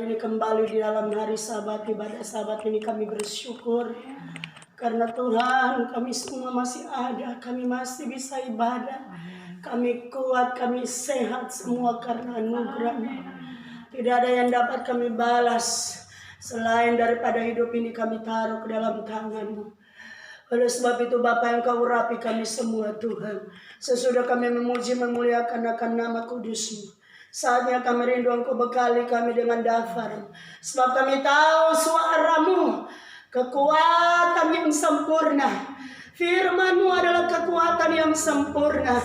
hari ini kembali di dalam hari Sabat, ibadah Sabat ini kami bersyukur karena Tuhan kami semua masih ada, kami masih bisa ibadah, kami kuat, kami sehat semua karena anugerah-Mu. Tidak ada yang dapat kami balas selain daripada hidup ini kami taruh ke dalam tangan-Mu. Oleh sebab itu Bapa yang Kau urapi kami semua Tuhan, sesudah kami memuji memuliakan akan nama kudus-Mu, saatnya kami rindu Engkau bekali kami dengan dafar. Sebab kami tahu suara-Mu, kekuatan yang sempurna. Firman-Mu adalah kekuatan yang sempurna,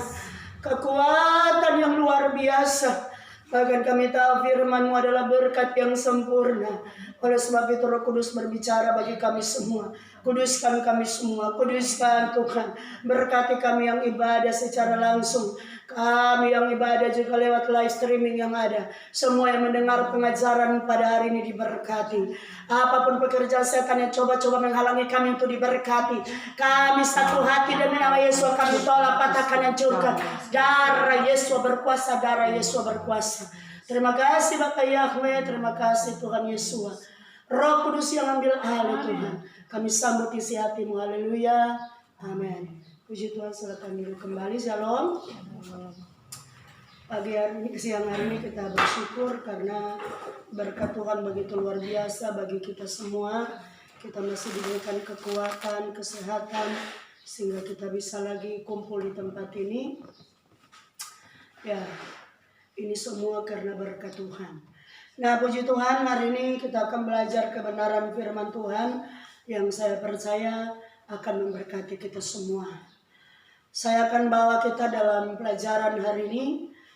kekuatan yang luar biasa. Bahkan kami tahu firman-Mu adalah berkat yang sempurna. Oleh sebab itu Roh Kudus berbicara bagi kami semua. Kuduskan kami semua, kuduskan Tuhan. Berkati kami yang ibadah secara langsung, kami yang ibadah juga lewat live streaming yang ada. Semua yang mendengar pengajaran pada hari ini diberkati. Apapun pekerjaan setan yang coba-coba menghalangi kami untuk diberkati, kami satu hati demi nama Yesus kami tolak, patahkan, hancurkan. Darah Yesus berkuasa, darah Yesus berkuasa. Terima kasih Bapak Yahweh, terima kasih Tuhan Yesus. Roh Kudus yang ambil alih Tuhan, kami sambut isi hati-Mu, haleluya, amin. Puji Tuhan, silakan duduk kembali, shalom. Pagi hari ini, siang hari ini kita bersyukur karena berkat Tuhan begitu luar biasa bagi kita semua. Kita masih diberikan kekuatan, kesehatan, sehingga kita bisa lagi kumpul di tempat ini. Ya, ini semua karena berkat Tuhan. Nah, puji Tuhan, hari ini kita akan belajar kebenaran firman Tuhan yang saya percaya akan memberkati kita semua. Saya akan bawa kita dalam pelajaran hari ini.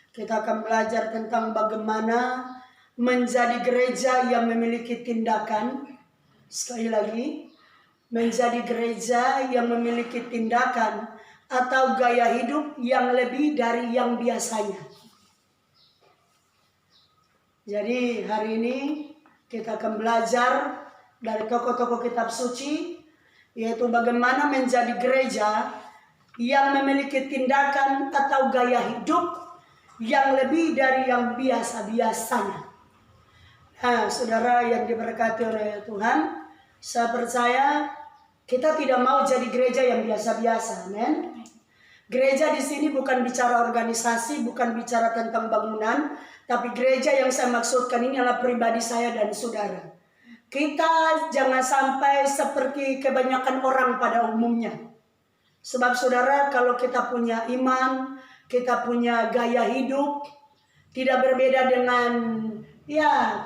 Kita akan belajar tentang bagaimana menjadi gereja yang memiliki tindakan. Sekali lagi, menjadi gereja yang memiliki tindakan atau gaya hidup yang lebih dari yang biasanya. Jadi hari ini kita akan belajar dari tokoh-tokoh kitab suci, yaitu bagaimana menjadi gereja yang memiliki tindakan atau gaya hidup yang lebih dari yang biasa-biasanya. Nah, saudara yang diberkati oleh Tuhan, saya percaya kita tidak mau jadi gereja yang biasa-biasa, amin. Gereja di sini bukan bicara organisasi, bukan bicara tentang bangunan, tapi gereja yang saya maksudkan ini adalah pribadi saya dan saudara. Kita jangan sampai seperti kebanyakan orang pada umumnya. Sebab saudara, kalau kita punya iman, kita punya gaya hidup, tidak berbeda dengan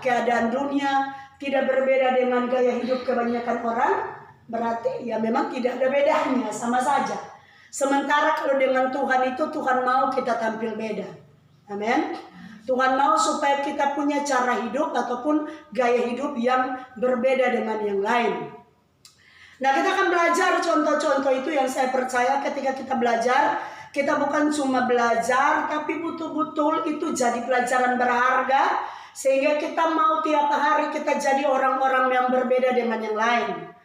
keadaan dunia, tidak berbeda dengan gaya hidup kebanyakan orang, berarti memang tidak ada bedanya, sama saja. Sementara kalau dengan Tuhan itu, Tuhan mau kita tampil beda. Amin. Tuhan mau supaya kita punya cara hidup ataupun gaya hidup yang berbeda dengan yang lain. Nah, kita akan belajar contoh-contoh itu yang saya percaya ketika kita belajar, kita bukan cuma belajar, tapi betul-betul itu jadi pelajaran berharga, sehingga kita mau tiap hari kita jadi orang-orang yang berbeda dengan yang lain.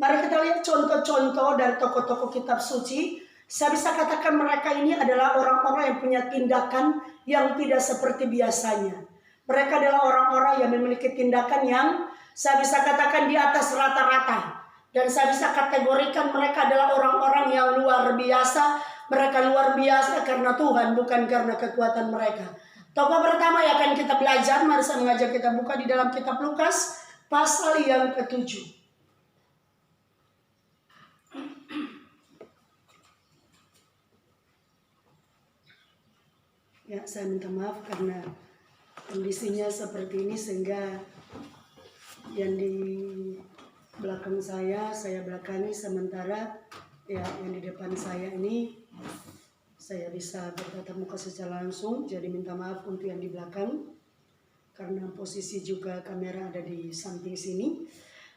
Mari kita lihat contoh-contoh dari tokoh-tokoh kitab suci. Saya bisa katakan mereka ini adalah orang-orang yang punya tindakan yang tidak seperti biasanya. Mereka adalah orang-orang yang memiliki tindakan yang saya bisa katakan di atas rata-rata. Dan saya bisa kategorikan mereka adalah orang-orang yang luar biasa. Mereka luar biasa karena Tuhan, bukan karena kekuatan mereka. Tokoh pertama yang akan kita belajar, mari saya mengajak kita buka di dalam kitab Lukas pasal yang ke-7. Ya, saya minta maaf karena kondisinya seperti ini sehingga yang di belakang saya belakangi, sementara yang di depan saya ini saya bisa bertatap muka secara langsung. Jadi minta maaf untuk yang di belakang karena posisi juga kamera ada di samping sini.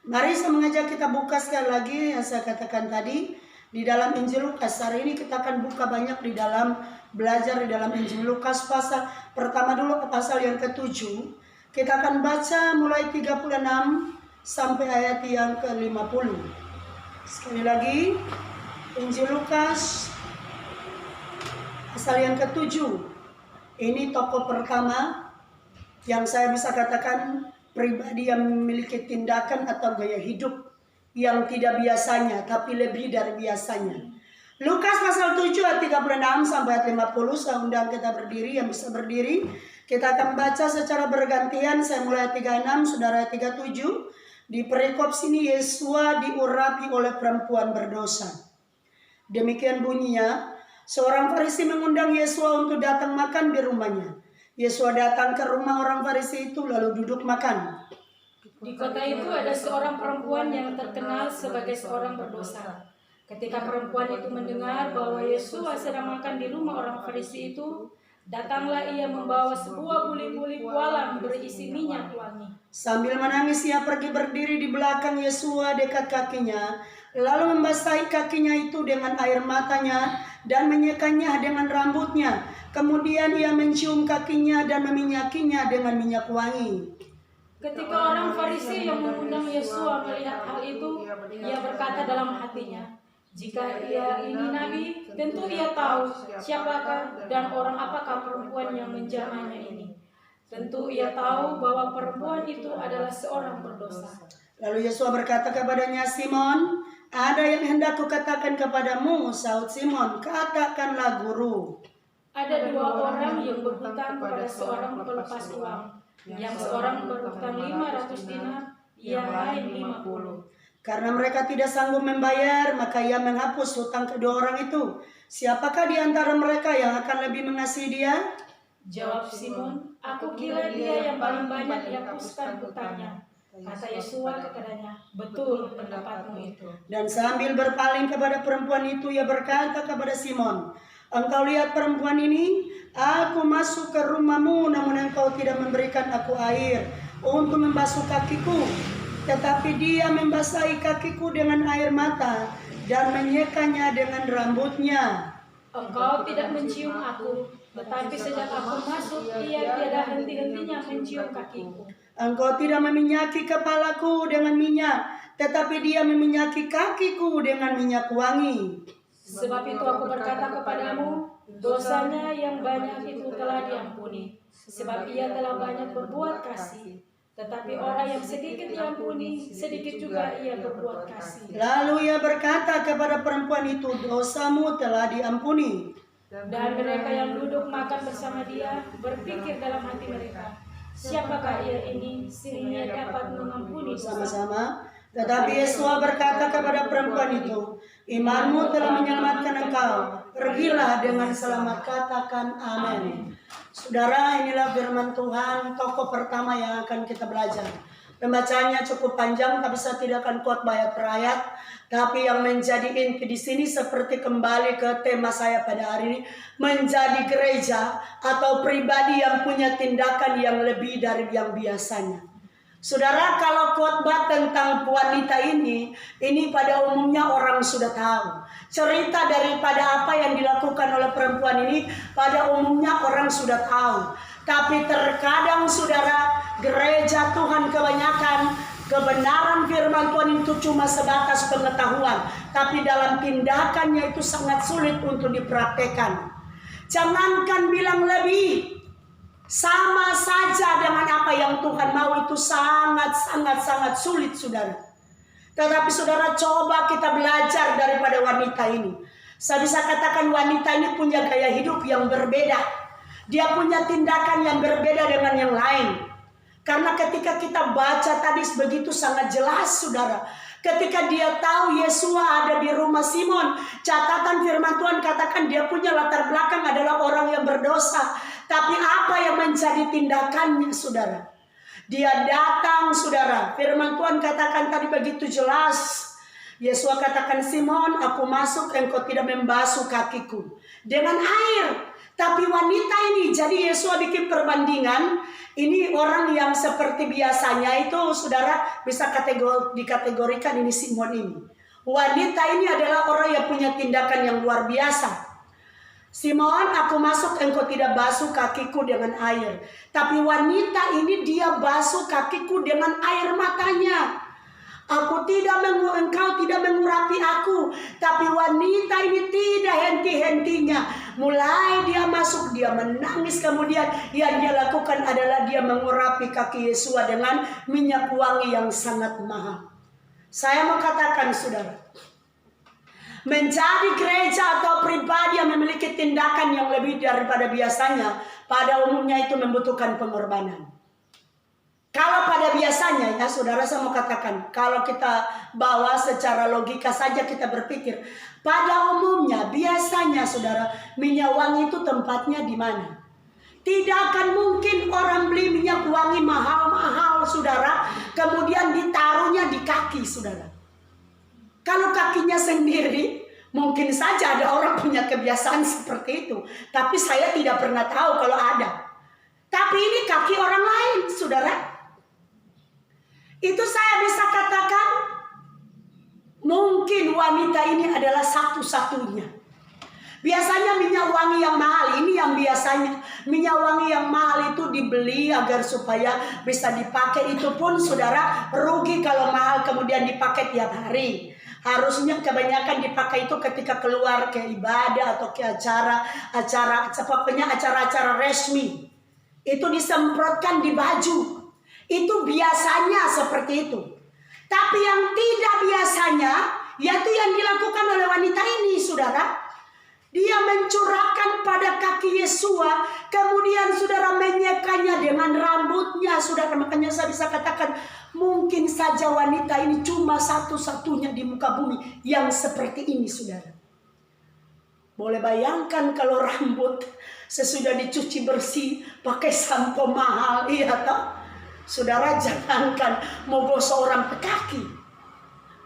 Mari saya mengajak kita buka sekali lagi yang saya katakan tadi di dalam Injil Lukas. Hari ini kita akan buka banyak di dalam belajar di dalam Injil Lukas pasal pertama dulu ke pasal yang ke-7. Kita akan baca mulai 36 sampai ayat yang ke-50. Sekali lagi, Injil Lukas pasal yang ke-7. Ini tokoh pertama yang saya bisa katakan pribadi yang memiliki tindakan atau gaya hidup yang tidak biasanya, tapi lebih dari biasanya. Lukas pasal 7 ayat 36 sampai ayat 50. Saya undang kita berdiri, yang bisa berdiri. Kita akan baca secara bergantian. Saya mulai ayat 36, saudara ayat 37. Di perikop sini Yesua diurapi oleh perempuan berdosa. Demikian bunyinya, seorang Farisi mengundang Yesua untuk datang makan di rumahnya. Yesua datang ke rumah orang Farisi itu lalu duduk makan. Di kota itu ada seorang perempuan yang terkenal sebagai seorang berdosa. Ketika perempuan itu mendengar bahwa Yesus sedang makan di rumah orang Farisi itu, datanglah ia membawa sebuah buli-buli bualan berisi minyak wangi. Sambil menangis ia pergi berdiri di belakang Yesua dekat kakinya, lalu membasahi kakinya itu dengan air matanya dan menyekanya dengan rambutnya. Kemudian ia mencium kakinya dan meminyakinya dengan minyak wangi. Ketika orang Farisi yang mengundang Yesua melihat hal itu, ia berkata dalam hatinya, jika ia ini nabi, tentu ia tahu siapakah dan orang apakah perempuan yang menjamahnya ini. Tentu ia tahu bahwa perempuan itu adalah seorang berdosa. Lalu Yesus berkata kepadanya, Simon, ada yang hendak kukatakan kepadamu. Sahut Simon, katakanlah guru. Ada dua orang yang berhutang kepada seorang pelepas uang. Yang seorang berhutang 500 dinar, yang lain 50. Karena mereka tidak sanggup membayar, maka ia menghapus hutang kedua orang itu. Siapakah di antara mereka yang akan lebih mengasihi dia? Jawab Simon, aku kira dia yang paling banyak dihapuskan hutangnya. Kata Yesua kepadanya, betul pendapatmu itu. Dan sambil berpaling kepada perempuan itu, ia berkata kepada Simon, engkau lihat perempuan ini? Aku masuk ke rumahmu, namun engkau tidak memberikan aku air untuk membasuh kakiku. Tetapi dia membasahi kakiku dengan air mata dan menyekanya dengan rambutnya. Engkau tidak mencium aku, tetapi sejak aku masuk, ia tiada henti-hentinya mencium kakiku. Engkau tidak meminyaki kepalaku dengan minyak, tetapi dia meminyaki kakiku dengan minyak wangi. Sebab itu aku berkata kepadamu, dosanya yang banyak itu telah diampuni, sebab ia telah banyak berbuat kasih. Tetapi orang yang sedikit diampuni, sedikit juga ia berbuat kasih. Lalu ia berkata kepada perempuan itu, dosamu telah diampuni. Dan mereka yang duduk makan bersama dia berpikir dalam hati mereka, siapakah ia ini sehingga dapat mengampuni dosa? Sama-sama. Tetapi Yesus berkata kepada perempuan itu, imanmu telah menyelamatkan engkau. Pergilah dengan selamat, katakan amin. Saudara, inilah firman Tuhan, tokoh pertama yang akan kita belajar. Pembacaannya cukup panjang, tapi saya tidak akan kuat bayat per ayat. Tapi yang menjadi inti di sini seperti kembali ke tema saya pada hari ini, menjadi gereja atau pribadi yang punya tindakan yang lebih dari yang biasanya. Saudara, kalau khotbah tentang wanita ini pada umumnya orang sudah tahu. Cerita daripada apa yang dilakukan oleh perempuan ini pada umumnya orang sudah tahu. Tapi terkadang saudara, gereja Tuhan kebanyakan kebenaran firman Tuhan itu cuma sebatas pengetahuan. Tapi dalam tindakannya itu sangat sulit untuk dipraktekkan. Jangankan bilang lebih, sama saja dengan apa yang Tuhan mau itu sangat sulit saudara. Tetapi saudara, coba kita belajar daripada wanita ini. Saya bisa katakan wanita ini punya gaya hidup yang berbeda. Dia punya tindakan yang berbeda dengan yang lain. Karena ketika kita baca tadi begitu sangat jelas saudara. Ketika dia tahu Yesua ada di rumah Simon, catatan firman Tuhan katakan dia punya latar belakang adalah orang yang berdosa. Tapi apa yang menjadi tindakannya saudara? Dia datang saudara. Firman Tuhan katakan tadi begitu jelas. Yesua katakan, Simon, aku masuk, engkau tidak membasuh kakiku dengan air. Tapi wanita ini, jadi Yesua bikin perbandingan. Ini orang yang seperti biasanya itu saudara bisa dikategorikan ini Simon ini. Wanita ini adalah orang yang punya tindakan yang luar biasa. Simon, aku masuk, engkau tidak basuh kakiku dengan air. Tapi wanita ini dia basuh kakiku dengan air matanya. Engkau tidak mengurapi aku. Tapi wanita ini tidak henti-hentinya. Mulai dia masuk, dia menangis. Kemudian yang dia lakukan adalah dia mengurapi kaki Yesus dengan minyak wangi yang sangat mahal. Saya mau katakan saudara, menjadi gereja atau pribadi yang memiliki tindakan yang lebih daripada biasanya, pada umumnya itu membutuhkan pengorbanan. Kalau pada biasanya ya saudara, saya mau katakan, kalau kita bawa secara logika saja kita berpikir, pada umumnya biasanya saudara, minyak wangi itu tempatnya di mana? Tidak akan mungkin orang beli minyak wangi mahal-mahal saudara, kemudian ditaruhnya di kaki saudara. Kalau kakinya sendiri, mungkin saja ada orang punya kebiasaan seperti itu. Tapi saya tidak pernah tahu kalau ada. Tapi ini kaki orang lain saudara. Itu saya bisa katakan mungkin wanita ini adalah satu-satunya. Biasanya minyak wangi yang mahal, ini yang biasanya minyak wangi yang mahal itu dibeli agar supaya bisa dipakai. Itu pun saudara rugi kalau mahal kemudian dipakai tiap hari. Harusnya kebanyakan dipakai itu ketika keluar ke ibadah atau ke pokoknya acara-acara resmi. Itu disemprotkan di baju. Itu biasanya seperti itu. Tapi yang tidak biasanya, yaitu yang dilakukan oleh wanita ini, saudara. Dia mencurahkan pada kaki Yesua, kemudian saudara menyekanya dengan rambutnya, saudara. Makanya saya bisa katakan, mungkin saja wanita ini cuma satu-satunya di muka bumi yang seperti ini, saudara. Boleh bayangkan kalau rambut sesudah dicuci bersih, pakai sampo mahal, iya toh? Saudara, jangankan mau gosok orang ke kaki.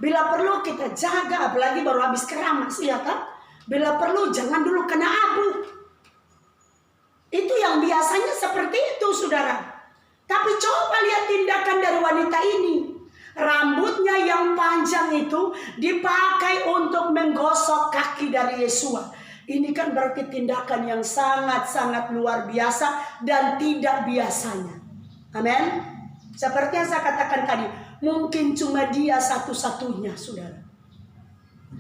Bila perlu kita jaga, apalagi baru habis keramas, iya kan? Bila perlu jangan dulu kena abu. Itu yang biasanya seperti itu saudara. Tapi coba lihat tindakan dari wanita ini. Rambutnya yang panjang itu dipakai untuk menggosok kaki dari Yesua. Ini kan berarti tindakan yang sangat-sangat luar biasa dan tidak biasanya. Amin. Seperti yang saya katakan tadi, mungkin cuma dia satu-satunya, saudara.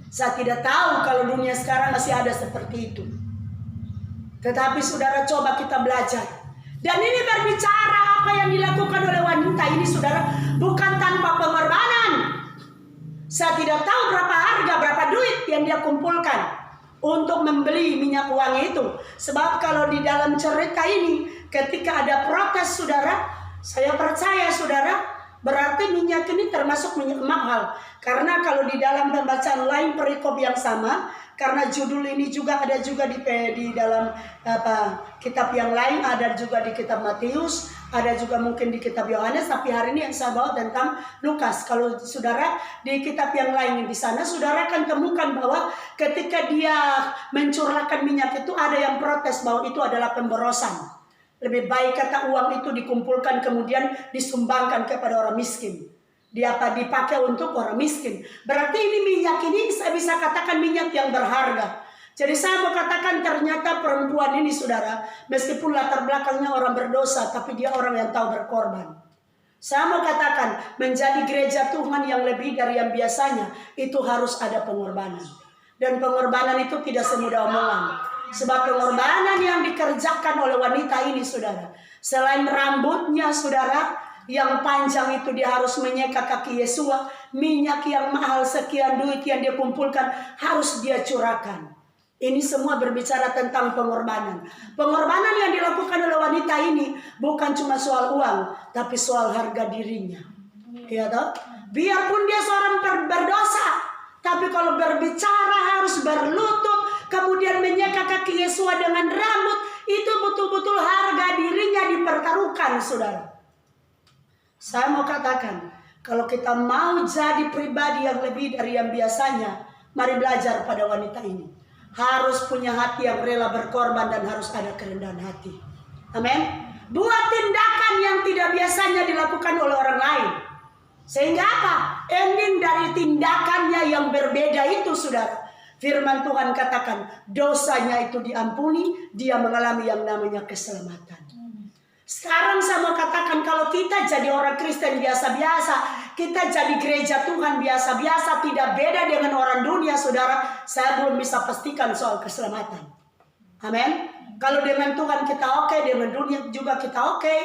Saya tidak tahu kalau dunia sekarang masih ada seperti itu. Tetapi saudara, coba kita belajar. Dan ini berbicara apa yang dilakukan oleh wanita ini, saudara, bukan tanpa pengorbanan. Saya tidak tahu berapa harga, berapa duit yang dia kumpulkan untuk membeli minyak wangi itu. Sebab kalau di dalam cerita ini, ketika ada protes, saudara, saya percaya saudara, berarti minyak ini termasuk minyak mahal. Karena kalau di dalam pembacaan lain perikop yang sama, karena judul ini juga ada juga di dalam kitab yang lain, ada juga di kitab Matius, ada juga mungkin di kitab Yohanes. Tapi hari ini yang saya bawa tentang Lukas. Kalau saudara di kitab yang lain di sana, saudara akan temukan bahwa ketika dia mencurahkan minyak itu, ada yang protes bahwa itu adalah pemborosan. Lebih baik kata uang itu dikumpulkan kemudian disumbangkan kepada orang miskin. Dipakai untuk orang miskin. Berarti ini minyak ini saya bisa katakan minyak yang berharga. Jadi saya mau katakan ternyata perempuan ini saudara, meskipun latar belakangnya orang berdosa, tapi dia orang yang tahu berkorban. Saya mau katakan menjadi gereja Tuhan yang lebih dari yang biasanya itu harus ada pengorbanan. Dan pengorbanan itu tidak semudah omongan. Sebab pengorbanan yang dikerjakan oleh wanita ini saudara, selain rambutnya saudara yang panjang itu dia harus menyeka kaki Yesua, minyak yang mahal sekian duit yang dia kumpulkan harus dia curahkan. Ini semua berbicara tentang pengorbanan. Pengorbanan yang dilakukan oleh wanita ini bukan cuma soal uang, tapi soal harga dirinya. Ya toh? Biarpun dia seorang berdosa, tapi kalau berbicara harus berlutut, kemudian menyeka kaki Yesua dengan rambut, itu betul-betul harga dirinya dipertaruhkan, saudara. Saya mau katakan, kalau kita mau jadi pribadi yang lebih dari yang biasanya, mari belajar pada wanita ini. Harus punya hati yang rela berkorban dan harus ada kerendahan hati. Amin. Buat tindakan yang tidak biasanya dilakukan oleh orang lain. Sehingga apa? Ending dari tindakannya yang berbeda itu, saudara. Firman Tuhan katakan dosanya itu diampuni, dia mengalami yang namanya keselamatan. Sekarang saya mau katakan kalau kita jadi orang Kristen biasa-biasa, kita jadi gereja Tuhan biasa-biasa, tidak beda dengan orang dunia, saudara, saya belum bisa pastikan soal keselamatan. Amin. Kalau dengan Tuhan kita oke, dengan dunia juga kita oke.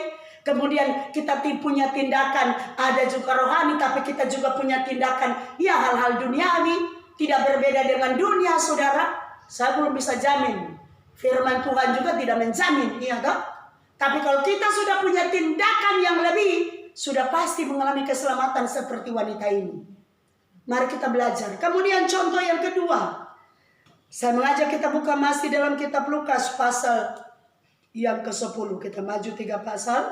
Kemudian kita punya tindakan, ada juga rohani, tapi kita juga punya tindakan, ya hal-hal duniawi, tidak berbeda dengan dunia, saudara. Saya belum bisa jamin. Firman Tuhan juga tidak menjamin, iya toh? Tapi kalau kita sudah punya tindakan yang lebih, sudah pasti mengalami keselamatan seperti wanita ini. Mari kita belajar. Kemudian contoh yang kedua, saya mengajak kita buka masih dalam kitab Lukas pasal yang ke-10. Kita maju 3 pasal.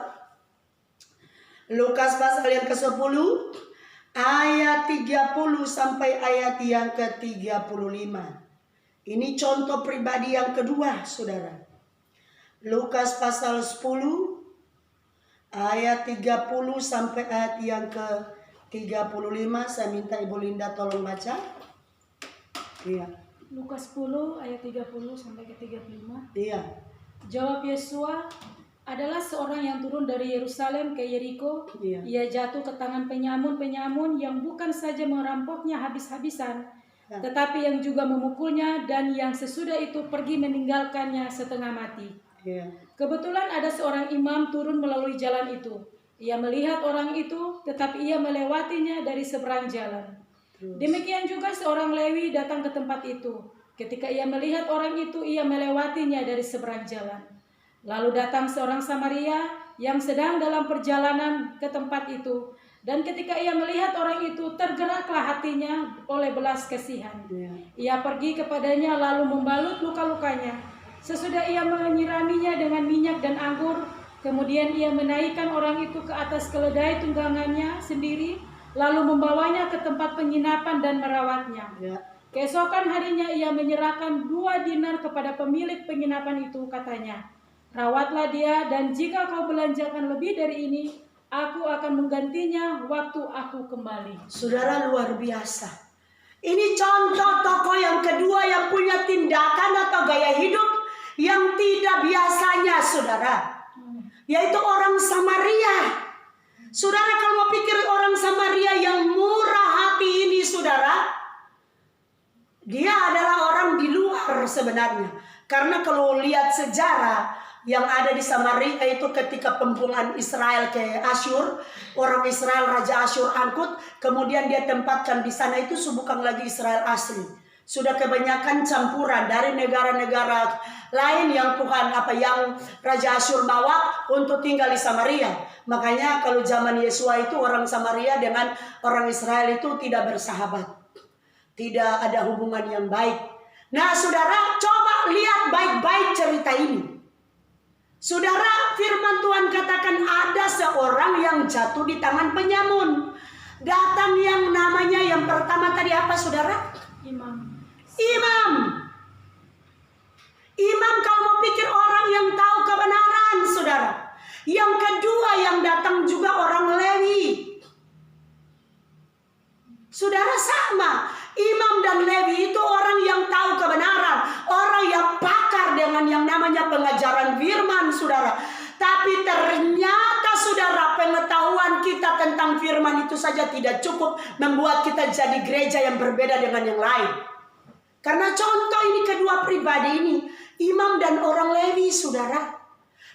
Lukas pasal yang ke-10 ayat 30 sampai ayat yang ke-35. Ini contoh pribadi yang kedua, saudara. Lukas pasal 10 ayat 30 sampai ayat yang ke-35. Saya minta Ibu Linda tolong baca. Iya. Lukas 10 ayat 30 sampai ke 35. Iya. Jawab Yesua, adalah seorang yang turun dari Yerusalem ke Yeriko. Iya. Ia jatuh ke tangan penyamun-penyamun yang bukan saja merampoknya habis-habisan, tetapi yang juga memukulnya, dan yang sesudah itu pergi meninggalkannya setengah mati. Iya. Kebetulan ada seorang imam turun melalui jalan itu. Ia melihat orang itu, tetapi ia melewatinya dari seberang jalan. Demikian juga seorang Lewi datang ke tempat itu. Ketika ia melihat orang itu, ia melewatinya dari seberang jalan. Lalu datang seorang Samaria yang sedang dalam perjalanan ke tempat itu. Dan ketika ia melihat orang itu, tergeraklah hatinya oleh belas kasihan. Ia pergi kepadanya lalu membalut luka-lukanya. Sesudah ia menyiraminya dengan minyak dan anggur, kemudian ia menaikkan orang itu ke atas keledai tunggangannya sendiri, lalu membawanya ke tempat penginapan dan merawatnya. Keesokan harinya ia menyerahkan 2 dinar kepada pemilik penginapan itu, katanya, rawatlah dia, dan jika kau belanjakan lebih dari ini, aku akan menggantinya waktu aku kembali. Saudara, luar biasa. Ini contoh tokoh yang kedua yang punya tindakan atau gaya hidup yang tidak biasanya, saudara. Yaitu orang Samaria. Saudara, kalau mau pikir orang Samaria yang murah hati ini, saudara, dia adalah orang di luar sebenarnya. Karena kalau lihat sejarah yang ada di Samaria itu ketika pembuangan Israel ke Asyur, orang Israel, Raja Asyur angkut, kemudian dia tempatkan di sana, itu bukan lagi Israel asli. Sudah kebanyakan campuran dari negara-negara lain yang yang Raja Asyur bawa untuk tinggal di Samaria. Makanya kalau zaman Yesua itu orang Samaria dengan orang Israel itu tidak bersahabat. Tidak ada hubungan yang baik. Nah, saudara, coba lihat baik-baik cerita ini. Saudara, firman Tuhan katakan ada seorang yang jatuh di tangan penyamun. Datang yang namanya yang pertama tadi apa, saudara? Imam. Imam kalau mau pikir orang yang tahu kebenaran, saudara. Yang kedua yang datang juga orang Lewi. Saudara, sama. Imam dan Lewi itu orang yang tahu kebenaran, orang yang pakar dengan yang namanya pengajaran firman, saudara. Tapi ternyata, saudara, pengetahuan kita tentang firman itu saja tidak cukup membuat kita jadi gereja yang berbeda dengan yang lain. Karena contoh ini kedua pribadi ini, imam dan orang Lewi, saudara.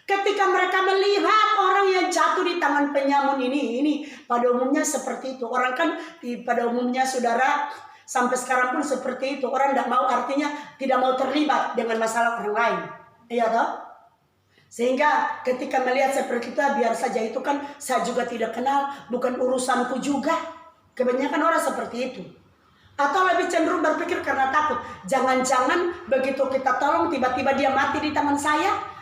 Ketika mereka melihat orang yang jatuh di tangan penyamun ini pada umumnya seperti itu. Orang kan pada umumnya, saudara, sampai sekarang pun seperti itu. Orang tidak mau, artinya tidak mau terlibat dengan masalah orang lain. Iya toh? Sehingga ketika melihat seperti itu, biar saja itu kan saya juga tidak kenal, bukan urusanku juga. Kebanyakan orang seperti itu. Atau lebih cenderung berpikir karena takut. Jangan-jangan begitu kita tolong, tiba-tiba dia mati di tangan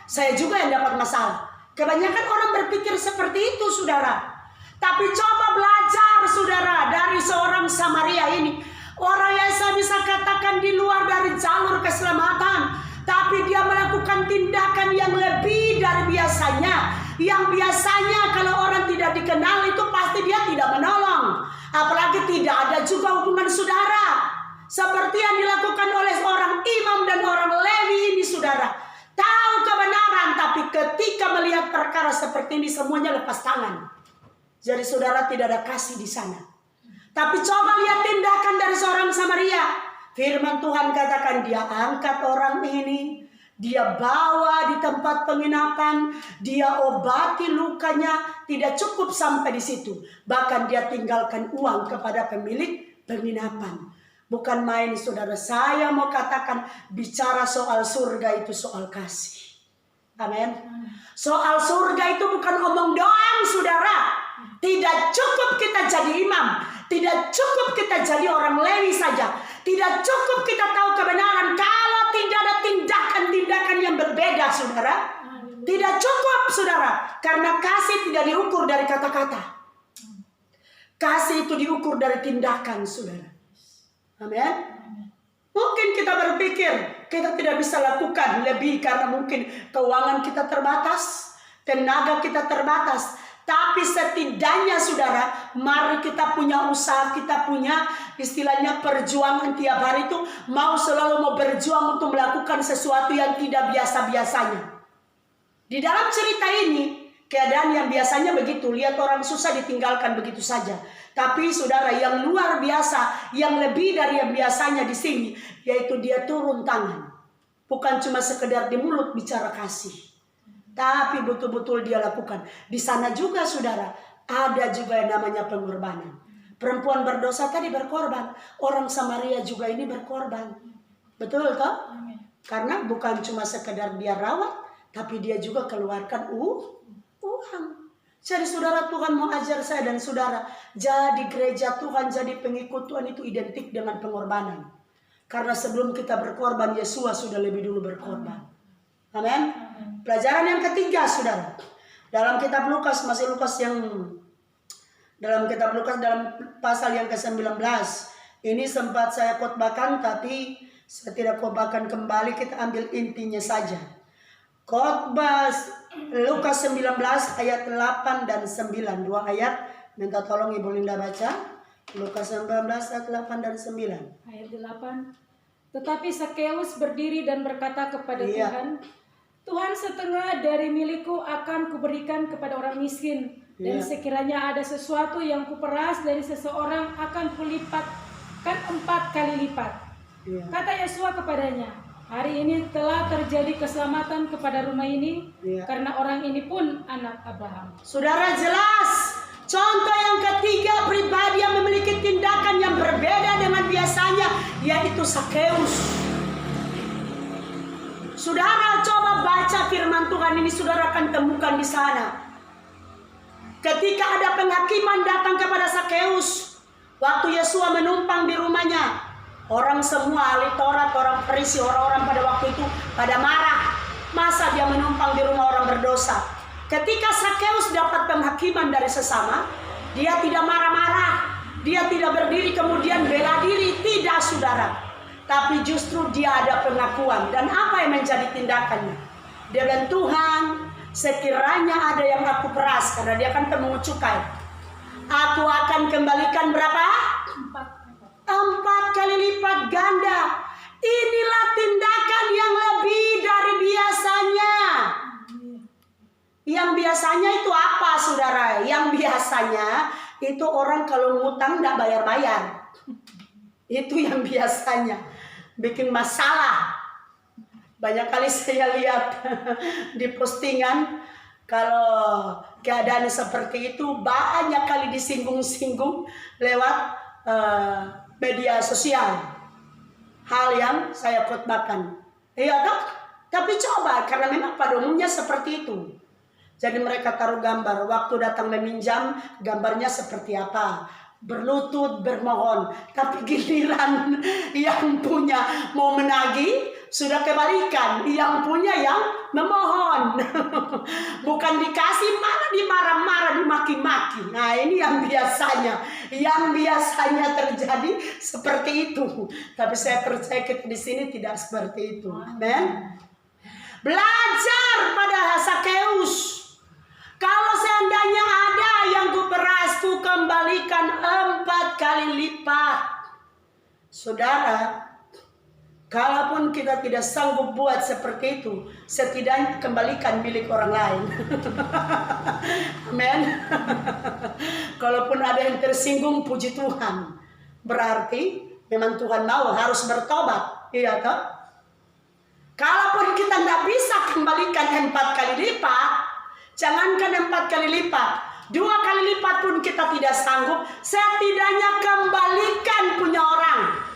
saya juga yang dapat masalah. Kebanyakan orang berpikir seperti itu, saudara. Tapi coba belajar, saudara, dari seorang Samaria ini. Orang yang saya bisa katakan di luar dari jalur keselamatan, tapi dia melakukan tindakan yang lebih dari biasanya. Yang biasanya kalau orang tidak dikenal itu pasti dia tidak menolong. Apalagi tidak ada juga hubungan saudara. Seperti yang dilakukan oleh seorang imam dan orang Lewi ini, saudara. Tahu kebenaran, tapi ketika melihat perkara seperti ini semuanya lepas tangan. Jadi saudara, tidak ada kasih di sana. Tapi coba lihat tindakan dari seorang Samaria. Firman Tuhan katakan dia angkat orang ini, dia bawa di tempat penginapan, dia obati lukanya, tidak cukup sampai di situ. Bahkan dia tinggalkan uang kepada pemilik penginapan. Bukan main saudara, saya mau katakan bicara soal surga itu soal kasih. Amin. Soal surga itu bukan omong doang saudara. Tidak cukup kita jadi imam, tidak cukup kita jadi orang Lewi saja, tidak cukup kita tahu kebenaran kalau tidak ada tindakan-tindakan yang berbeda saudara. Tidak cukup saudara, karena kasih tidak diukur dari kata-kata. Kasih itu diukur dari tindakan saudara. Amin. Mungkin kita berpikir kita tidak bisa lakukan lebih karena mungkin keuangan kita terbatas, tenaga kita terbatas. Tapi setidaknya saudara, mari kita punya usaha, kita punya istilahnya perjuangan tiap hari itu. Selalu mau berjuang untuk melakukan sesuatu yang tidak biasa-biasanya. Di dalam cerita ini, keadaan yang biasanya begitu. Lihat orang susah ditinggalkan begitu saja. Tapi saudara, yang luar biasa, yang lebih dari yang biasanya di sini, yaitu dia turun tangan. Bukan cuma sekedar di mulut bicara kasih, tapi betul-betul dia lakukan. Di sana juga saudara, ada juga yang namanya pengorbanan. Perempuan berdosa tadi berkorban, orang Samaria juga ini berkorban. Betul toh? Karena bukan cuma sekedar dia rawat, tapi dia juga keluarkan uang. Jadi saudara, Tuhan mau ajar saya dan saudara, jadi gereja Tuhan, jadi pengikut Tuhan itu identik dengan pengorbanan. Karena sebelum kita berkorban, Yesus sudah lebih dulu berkorban. Amin. Pelajaran yang ketiga saudara, dalam kitab Lukas, masih Lukas yang dalam kitab Lukas dalam pasal yang ke-19. Ini sempat saya khotbahkan, tapi saya tidak khotbahkan kembali, kita ambil intinya saja. Khotbah Lukas 19 ayat 8 dan 9. Dua ayat, minta tolong Ibu Linda baca. Lukas 19 ayat 8 dan 9. Ayat 8. Tetapi Sakeus berdiri dan berkata kepada Tuhan, Tuhan, setengah dari milikku akan kuberikan kepada orang miskin. Dan sekiranya ada sesuatu yang kuperas dari seseorang akan kulipatkan 4 kali lipat. Kata Yesus kepadanya, hari ini telah terjadi keselamatan kepada rumah ini, karena orang ini pun anak Abraham. Saudara, jelas contoh yang ketiga, pribadi yang memiliki tindakan yang berbeda dengan biasanya, yaitu Sakeus. Saudara, coba baca firman Tuhan ini, saudara akan temukan di sana. Ketika ada penghakiman datang kepada Sakeus, waktu Yesus menumpang di rumahnya, orang semua ahli Taurat, orang Farisi, orang-orang pada waktu itu pada marah. Masa dia menumpang di rumah orang berdosa? Ketika Sakeus dapat penghakiman dari sesama, dia tidak marah-marah, dia tidak berdiri kemudian bela diri, tidak saudara. Tapi justru dia ada pengakuan. Dan apa yang menjadi tindakannya? Dia bilang, Tuhan, sekiranya ada yang aku peras, karena dia kan pemungut cukai, aku akan kembalikan berapa? 4 kali lipat ganda. Inilah tindakan yang lebih dari biasanya. Yang biasanya itu apa saudara? Yang biasanya itu orang kalau ngutang tidak bayar-bayar. Itu yang biasanya bikin masalah. Banyak kali saya lihat di postingan, kalau keadaan seperti itu banyak kali disinggung-singgung lewat media sosial. Hal yang saya khotbahkan. Iya toh? Tapi coba, karena memang pada umumnya seperti itu. Jadi mereka taruh gambar, waktu datang meminjam gambarnya seperti apa, berlutut bermohon. Tapi giliran yang punya mau menagih, sudah kebalikan, yang punya yang memohon. Bukan dikasih, malah dimarah-marah, dimaki-maki. Nah ini yang biasanya terjadi seperti itu. Tapi saya percaya kita di sini tidak seperti itu. Amen. Belajar pada Sakeus. Kalau seandainya ada yang kuperas, ku kembalikan 4 kali lipat. Saudara, Kalaupun kita tidak sanggup buat seperti itu, setidaknya kembalikan milik orang lain. Amin. Kalaupun ada yang tersinggung, puji Tuhan. Berarti memang Tuhan mau harus bertobat. Iya toh? Kalaupun kita tidak bisa kembalikan 4 kali lipat, jangankan 4 kali lipat, 2 kali lipat pun kita tidak sanggup, setidaknya kembalikan punya orang.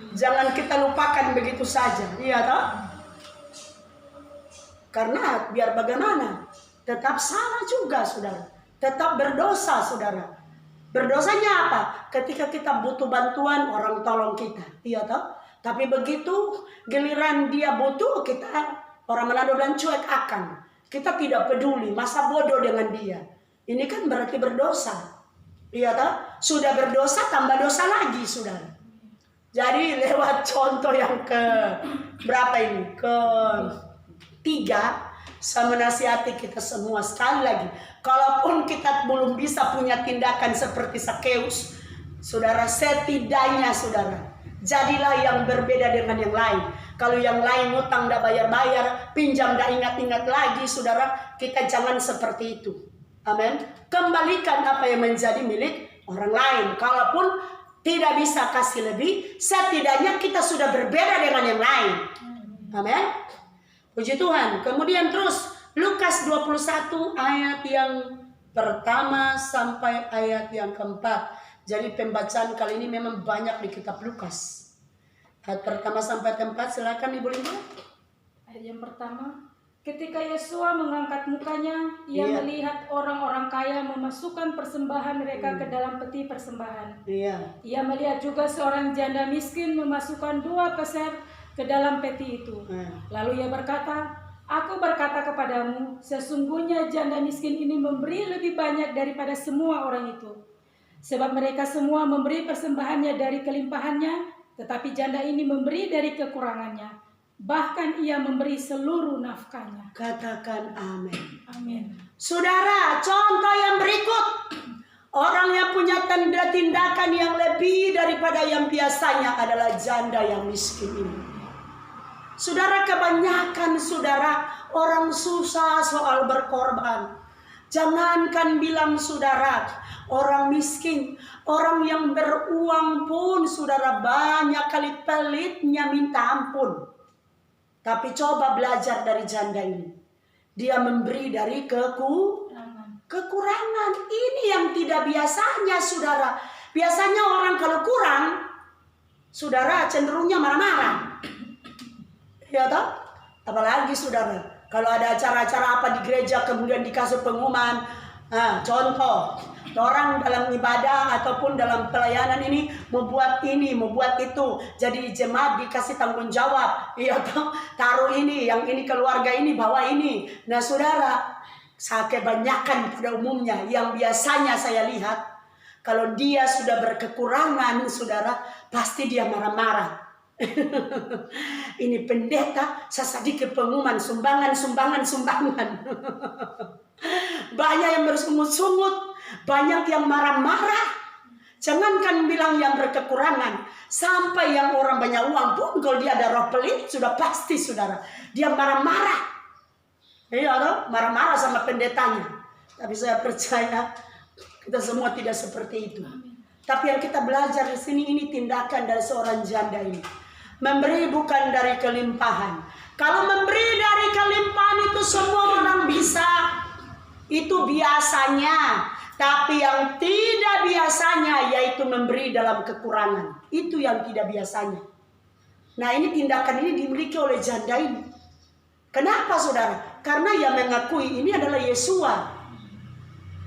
Jangan kita lupakan begitu saja, iya toh? Karena biar bagaimana, tetap salah juga saudara, tetap berdosa saudara. Berdosanya apa? Ketika kita butuh bantuan, orang tolong kita, iya toh? Tapi begitu giliran dia butuh, kita orang Manado dan cuek akan. Kita tidak peduli, masa bodoh dengan dia. Ini kan berarti berdosa, iya toh? Sudah berdosa tambah dosa lagi saudara. Jadi lewat contoh yang ke berapa ini? Ke-3, saya menasihati kita semua sekali lagi. Kalaupun kita belum bisa punya tindakan seperti Sakeus, saudara, setidaknya saudara, jadilah yang berbeda dengan yang lain. Kalau yang lain utang tidak bayar-bayar, pinjam tidak ingat-ingat lagi, saudara, kita jangan seperti itu. Amin. Kembalikan apa yang menjadi milik orang lain. Kalaupun tidak bisa kasih lebih, setidaknya kita sudah berbeda dengan yang lain. Amin. Puji Tuhan. Kemudian terus Lukas 21 ayat yang pertama sampai ayat yang keempat. Jadi pembacaan kali ini memang banyak di kitab Lukas. Ayat pertama sampai keempat, silakan Ibu Linda. Ayat yang pertama, ketika Yesua mengangkat mukanya, ia melihat orang-orang kaya memasukkan persembahan mereka ke dalam peti persembahan. Ia melihat juga seorang janda miskin memasukkan 2 peser ke dalam peti itu. Lalu ia berkata, "Aku berkata kepadamu, sesungguhnya janda miskin ini memberi lebih banyak daripada semua orang itu. Sebab mereka semua memberi persembahannya dari kelimpahannya, tetapi janda ini memberi dari kekurangannya. Bahkan ia memberi seluruh nafkahnya." Katakan amin. Amin. Saudara, contoh yang berikut. Orang yang punya tindakan yang lebih daripada yang biasanya adalah janda yang miskin ini. Saudara, kebanyakan saudara orang susah soal berkorban. Jangankan bilang saudara, orang miskin, orang yang beruang pun saudara banyak kali pelitnya minta ampun. Tapi coba belajar dari janda ini. Dia memberi dari kekurangan. Ini yang tidak biasanya saudara. Biasanya orang kalau kurang, saudara cenderungnya marah-marah. Ya toh? Apalagi saudara, kalau ada acara-acara apa di gereja kemudian dikasih pengumuman. Contoh, orang dalam ibadah ataupun dalam pelayanan ini membuat ini, membuat itu. Jadi jemaat dikasih tanggung jawab. Iya toh, taruh ini, yang ini keluarga ini, bawa ini. Nah saudara, kebanyakan pada umumnya yang biasanya saya lihat, kalau dia sudah berkekurangan saudara, pasti dia marah-marah. Ini pendeta sedikit pengumuman sumbangan. Banyak yang bersungut-sungut, banyak yang marah-marah. Jangankan bilang yang berkekurangan, sampai yang orang banyak uang pun kalau dia ada roh pelit sudah pasti saudara, dia marah-marah. Iya, marah-marah sama pendetanya. Tapi saya percaya kita semua tidak seperti itu. Tapi yang kita belajar di sini ini tindakan dari seorang janda ini. Memberi bukan dari kelimpahan. Kalau memberi dari kelimpahan itu semua orang bisa. Itu biasanya. Tapi yang tidak biasanya yaitu memberi dalam kekurangan. Itu yang tidak biasanya. Nah ini tindakan ini dimiliki oleh janda ini. Kenapa saudara? Karena yang mengakui ini adalah Yesua.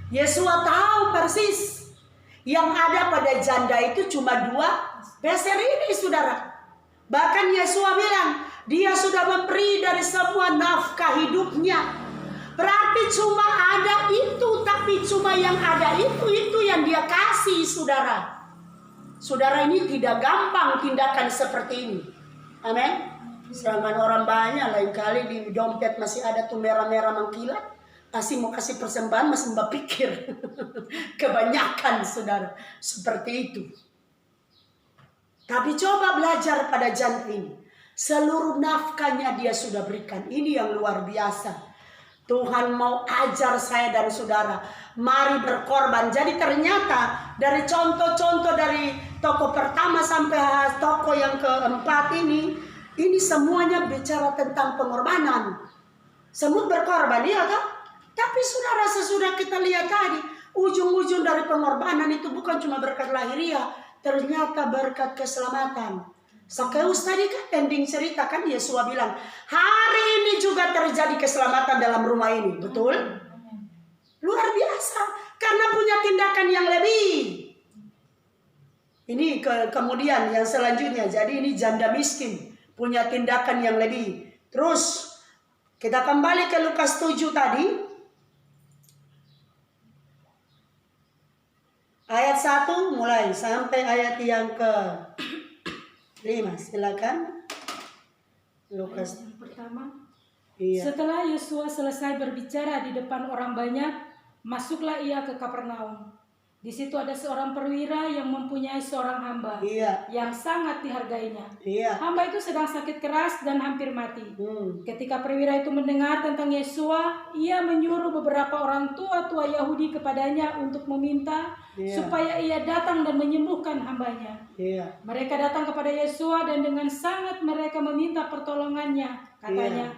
Yesua tahu persis. Yang ada pada janda itu cuma 2 peser ini saudara. Bahkan Yesua bilang, dia sudah memberi dari semua nafkah hidupnya. Berarti cuma ada itu, tapi cuma yang ada itu yang dia kasih saudara. Saudara, ini tidak gampang tindakan seperti ini. Amin. Sedangkan orang banyak lain kali di dompet masih ada tuh merah-merah mengkilat. Masih mau kasih persembahan masih berpikir. Kebanyakan saudara seperti itu. Tapi coba belajar pada jantung ini. Seluruh nafkahnya dia sudah berikan. Ini yang luar biasa. Tuhan mau ajar saya dan saudara, mari berkorban. Jadi ternyata dari contoh-contoh dari toko pertama sampai toko yang keempat ini semuanya bicara tentang pengorbanan. Semua berkorban, ya kan? Tapi saudara, sesudah kita lihat tadi, ujung-ujung dari pengorbanan itu bukan cuma berkat lahiriah, ternyata berkat keselamatan. Sakeus tadi kan ending cerita kan Yesus bilang, hari ini juga terjadi keselamatan dalam rumah ini. Betul? Luar biasa. Karena punya tindakan yang lebih. Ini kemudian yang selanjutnya. Jadi ini janda miskin. Punya tindakan yang lebih. Terus kita kembali ke Lukas 7 tadi. Ayat 1 mulai sampai ayat yang ke 5, silakan. Lukas Yang pertama. Iya. Setelah Yosua selesai berbicara di depan orang banyak, masuklah ia ke Kapernaum. Di situ ada seorang perwira yang mempunyai seorang hamba, Iya. yang sangat dihargainya. Iya. Hamba itu sedang sakit keras dan hampir mati. Ketika perwira itu mendengar tentang Yosua, ia menyuruh beberapa orang tua-tua Yahudi kepadanya untuk meminta supaya ia datang dan menyembuhkan hambanya. Mereka datang kepada Yosua dan dengan sangat mereka meminta pertolongannya. Katanya,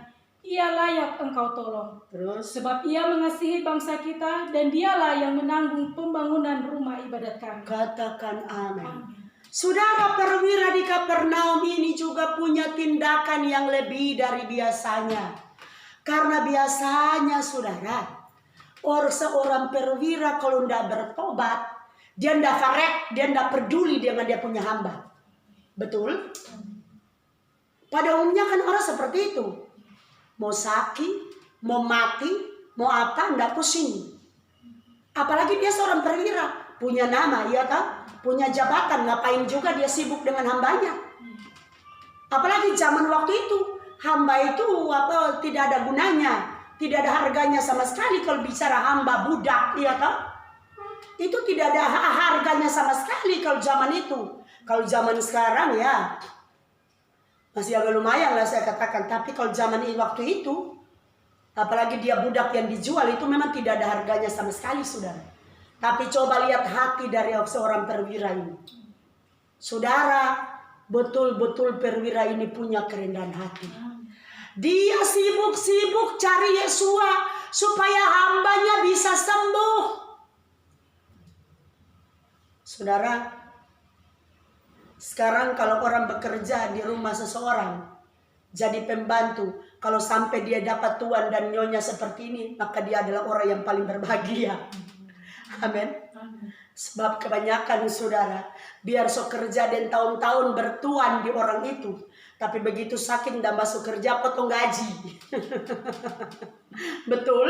ia layak engkau tolong. Terus? Sebab ia mengasihi bangsa kita dan dialah yang menanggung pembangunan rumah ibadat kami. Katakan amin. Saudara, perwira di Kapernaum ini juga punya tindakan yang lebih dari biasanya. Karena biasanya saudara, seorang perwira kalau tidak bertobat, dia tidak farek, dia tidak peduli dengan dia punya hamba. Betul? Pada umumnya kan orang seperti itu. Mau sakit, mau mati, mau apa, tidak pusing. Apalagi dia seorang perwira, punya nama, ya kan? Punya jabatan, ngapain juga dia sibuk dengan hambanya. Apalagi zaman waktu itu, hamba itu tidak ada gunanya, tidak ada harganya sama sekali. Kalau bicara hamba budak, ya kan? Itu tidak ada harganya sama sekali kalau zaman itu. Kalau zaman sekarang ya masih agak lumayan lah saya katakan. Tapi kalau zaman ini waktu itu, apalagi dia budak yang dijual, itu memang tidak ada harganya sama sekali, saudara. Tapi coba lihat hati dari seorang perwira ini. Saudara, betul-betul perwira ini punya kerendahan hati. Dia sibuk-sibuk cari Yosua supaya hambanya bisa sembuh. Saudara, sekarang kalau orang bekerja di rumah seseorang, jadi pembantu, kalau sampai dia dapat tuan dan nyonya seperti ini, maka dia adalah orang yang paling berbahagia. Amin. Sebab kebanyakan saudara, biar so kerja dan tahun-tahun bertuan di orang itu, tapi begitu sakit dan masuk kerja potong gaji. Betul?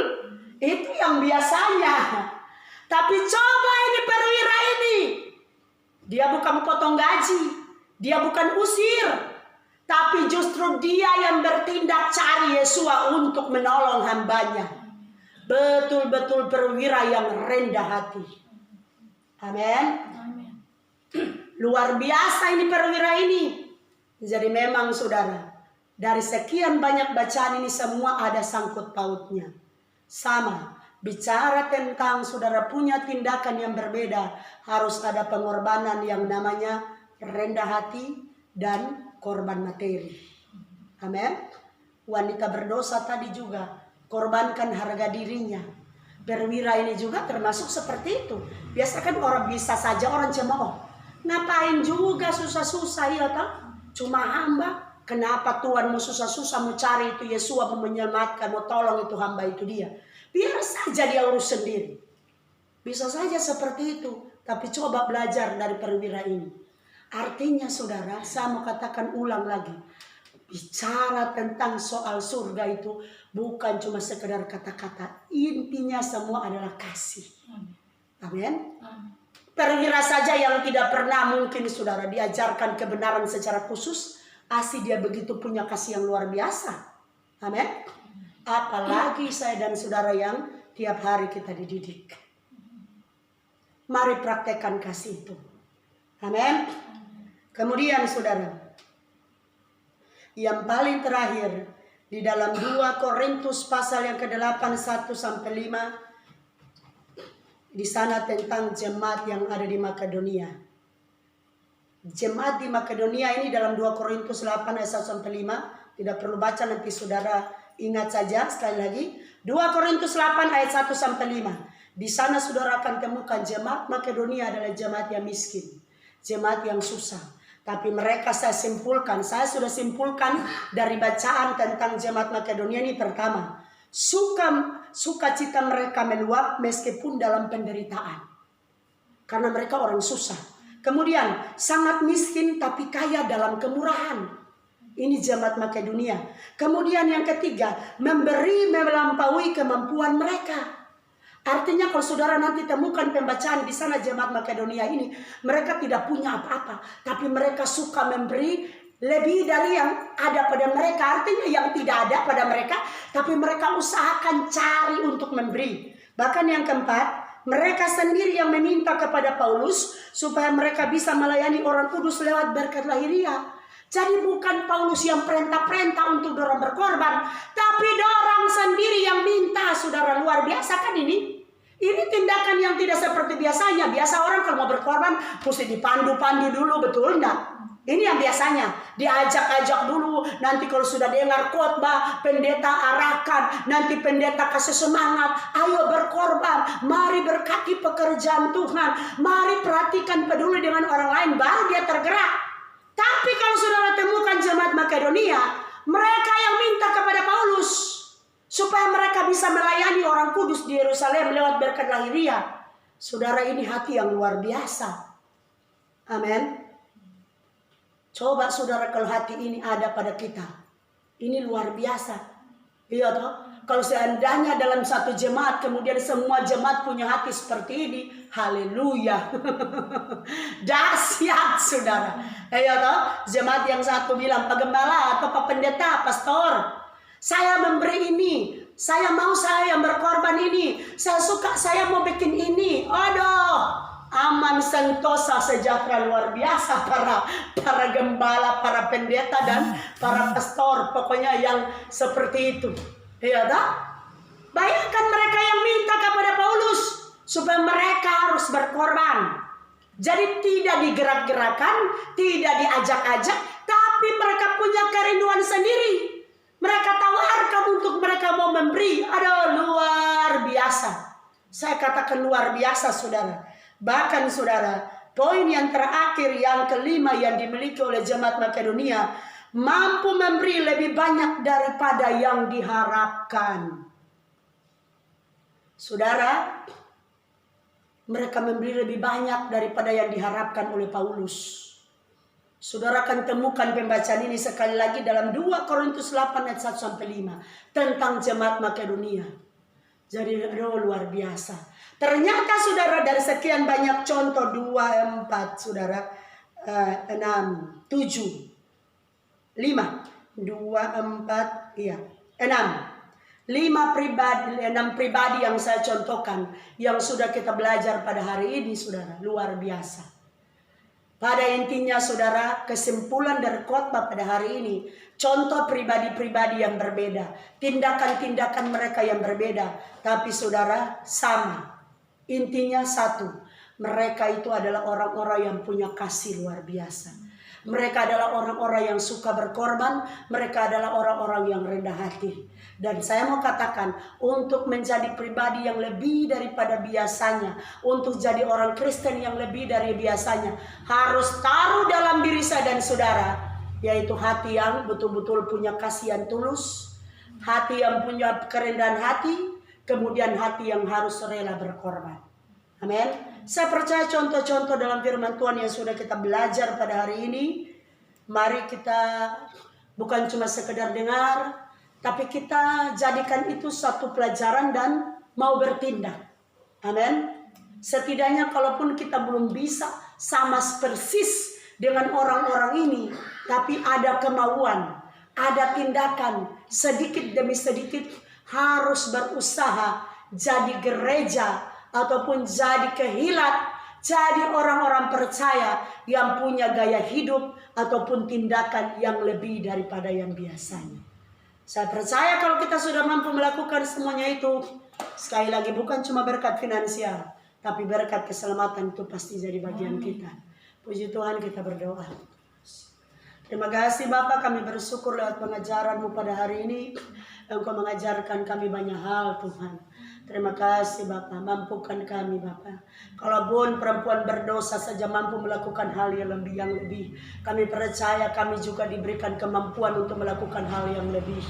Itu yang biasanya. Tapi coba ini perwira ini, dia bukan potong gaji, dia bukan usir, tapi justru dia yang bertindak cari Yosua untuk menolong hambanya. Betul-betul perwira yang rendah hati. Amin. Luar biasa ini perwira ini. Jadi memang saudara, dari sekian banyak bacaan ini semua ada sangkut pautnya. Sama. Bicara tentang saudara punya tindakan yang berbeda, harus ada pengorbanan yang namanya rendah hati dan korban materi. Amin. Wanita berdosa tadi juga korbankan harga dirinya. Perwira ini juga termasuk seperti itu. Biasa kan orang bisa saja orang cemooh. Ngapain juga susah-susah, ya toh? Cuma hamba. Kenapa Tuhan mau susah-susah mau cari itu Yosua, mau menyelamatkan, mau tolong itu hamba itu dia. Biar saja dia urus sendiri. Bisa saja seperti itu. Tapi coba belajar dari perwira ini. Artinya saudara, saya mau katakan ulang lagi. Bicara tentang soal surga itu bukan cuma sekedar kata-kata. Intinya semua adalah kasih. Amin. Perwira saja yang tidak pernah mungkin saudara diajarkan kebenaran secara khusus, asli dia begitu punya kasih yang luar biasa. Amin. Apalagi saya dan saudara yang tiap hari kita dididik. Mari praktekkan kasih itu. Amin. Kemudian saudara, yang paling terakhir di dalam 2 Korintus pasal yang ke-8 1-5, di sana tentang jemaat yang ada di Makedonia. Jemaat di Makedonia ini dalam 2 Korintus 8 ayat 1-5, tidak perlu baca, nanti saudara ingat saja sekali lagi. 2 Korintus 8 ayat 1-5. Di sana saudara akan temukan jemaat Makedonia adalah jemaat yang miskin, jemaat yang susah. Tapi mereka saya sudah simpulkan dari bacaan tentang jemaat Makedonia ini. Pertama, sukacita mereka meluap meskipun dalam penderitaan, karena mereka orang susah. Kemudian sangat miskin tapi kaya dalam kemurahan. Ini jemaat Makedonia. Kemudian yang ketiga, memberi melampaui kemampuan mereka. Artinya kalau saudara nanti temukan pembacaan di sana jemaat Makedonia ini, mereka tidak punya apa-apa, tapi mereka suka memberi lebih dari yang ada pada mereka. Artinya yang tidak ada pada mereka, tapi mereka usahakan cari untuk memberi. Bahkan yang keempat, mereka sendiri yang meminta kepada Paulus supaya mereka bisa melayani orang kudus lewat berkat lahiriah. Jadi bukan Paulus yang perintah-perintah untuk dorang berkorban, tapi dorang sendiri yang minta. Saudara, luar biasa kan ini? Ini tindakan yang tidak seperti biasanya. Biasa orang kalau mau berkorban mesti dipandu-pandu dulu, betul enggak? Ini yang biasanya diajak-ajak dulu. Nanti kalau sudah dengar khotbah, pendeta arahkan, nanti pendeta kasih semangat, ayo berkorban, mari berkati pekerjaan Tuhan, mari perhatikan peduli dengan orang lain, baru dia tergerak. Tapi kalau saudara temukan jemaat Makedonia, mereka yang minta kepada Paulus supaya mereka bisa melayani orang kudus di Yerusalem lewat berkat lahiriah. Saudara, ini hati yang luar biasa. Amin. Coba saudara, kalau hati ini ada pada kita, ini luar biasa. Iya toh? Kalau seandainya dalam satu jemaat kemudian semua jemaat punya hati seperti ini, haleluya. Dahsyat saudara. Iya toh? Jemaat yang satu bilang, Pak Gembala atau Pak Pendeta, Pastor, saya memberi ini, saya yang berkorban ini, saya suka, saya mau bikin ini. Aduh, aman, sentosa, sejahtera luar biasa para gembala, para pendeta dan para pastor, pokoknya yang seperti itu. Iya tak? Bayangkan mereka yang minta kepada Paulus supaya mereka harus berkorban. Jadi tidak digerak-gerakan, tidak diajak-ajak, tapi mereka punya kerinduan sendiri. Mereka tawarkan untuk mereka mau memberi. Aduh, luar biasa. Saya katakan luar biasa saudara. Bahkan saudara, poin yang terakhir, yang kelima yang dimiliki oleh jemaat Makedonia, mampu memberi lebih banyak daripada yang diharapkan. Saudara, mereka memberi lebih banyak daripada yang diharapkan oleh Paulus. Saudara akan temukan pembacaan ini sekali lagi dalam 2 Korintus 8 ayat 1-5 tentang jemaat Makedonia. Jadi luar biasa. Ternyata saudara, dari sekian banyak contoh 2, 4 saudara, 6, 7, 5, 2, 4, iya, 6 pribadi yang saya contohkan, yang sudah kita belajar pada hari ini saudara, luar biasa. Pada intinya saudara, kesimpulan dari khotbah pada hari ini, contoh pribadi-pribadi yang berbeda, tindakan-tindakan mereka yang berbeda, tapi saudara sama. Intinya satu, mereka itu adalah orang-orang yang punya kasih luar biasa. Mereka adalah orang-orang yang suka berkorban. Mereka adalah orang-orang yang rendah hati. Dan saya mau katakan, untuk menjadi pribadi yang lebih daripada biasanya, untuk jadi orang Kristen yang lebih dari biasanya, harus taruh dalam diri saya dan saudara, yaitu hati yang betul-betul punya kasih yang tulus, hati yang punya kerendahan hati, kemudian hati yang harus rela berkorban. Amin. Saya percaya contoh-contoh dalam firman Tuhan yang sudah kita belajar pada hari ini, mari kita bukan cuma sekedar dengar, tapi kita jadikan itu satu pelajaran dan mau bertindak. Amin. Setidaknya kalaupun kita belum bisa sama persis dengan orang-orang ini, tapi ada kemauan, ada tindakan, sedikit demi sedikit harus berusaha jadi gereja ataupun jadi kehilat, Jadi orang-orang percaya yang punya gaya hidup ataupun tindakan yang lebih daripada yang biasanya. Saya percaya kalau kita sudah mampu melakukan semuanya itu, sekali lagi bukan cuma berkat finansial, tapi berkat keselamatan itu pasti jadi bagian kita. Puji Tuhan, kita berdoa. Terima kasih Bapak, kami bersyukur lewat pengajaran-Mu pada hari ini. Engkau mengajarkan kami banyak hal Tuhan. Terima kasih Bapak, mampukan kami Bapak. Kalaupun perempuan berdosa saja mampu melakukan hal yang lebih, kami percaya kami juga diberikan kemampuan untuk melakukan hal yang lebih.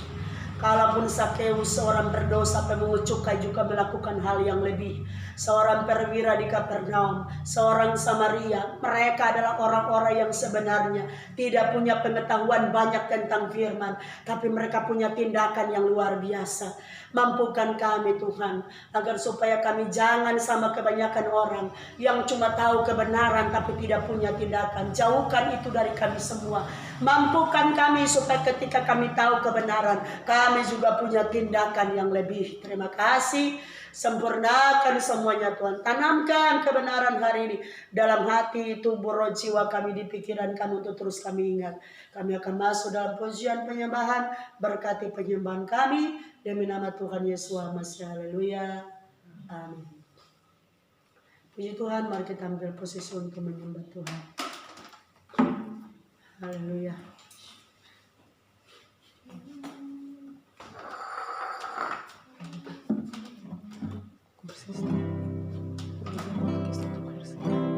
Kalaupun Sakeus seorang berdosa pemungut cukai juga melakukan hal yang lebih. Seorang perwira di Kapernaum, seorang Samaria, mereka adalah orang-orang yang sebenarnya tidak punya pengetahuan banyak tentang firman, tapi mereka punya tindakan yang luar biasa. Mampukan kami Tuhan, agar supaya kami jangan sama kebanyakan orang yang cuma tahu kebenaran tapi tidak punya tindakan. Jauhkan itu dari kami semua. Mampukan kami supaya ketika kami tahu kebenaran, kami juga punya tindakan yang lebih. Terima kasih. Sempurnakan semuanya Tuhan. Tanamkan kebenaran hari ini dalam hati, tubuh, roh, jiwa kami, di pikiran kami untuk terus kami ingat. Kami akan masuk dalam pujian penyembahan. Berkati penyembahan kami demi nama Tuhan Yesus Masih. Haleluya. Amin. Puji Tuhan, mari kita ambil posisi untuk menyembah Tuhan. Haleluya. Gracias.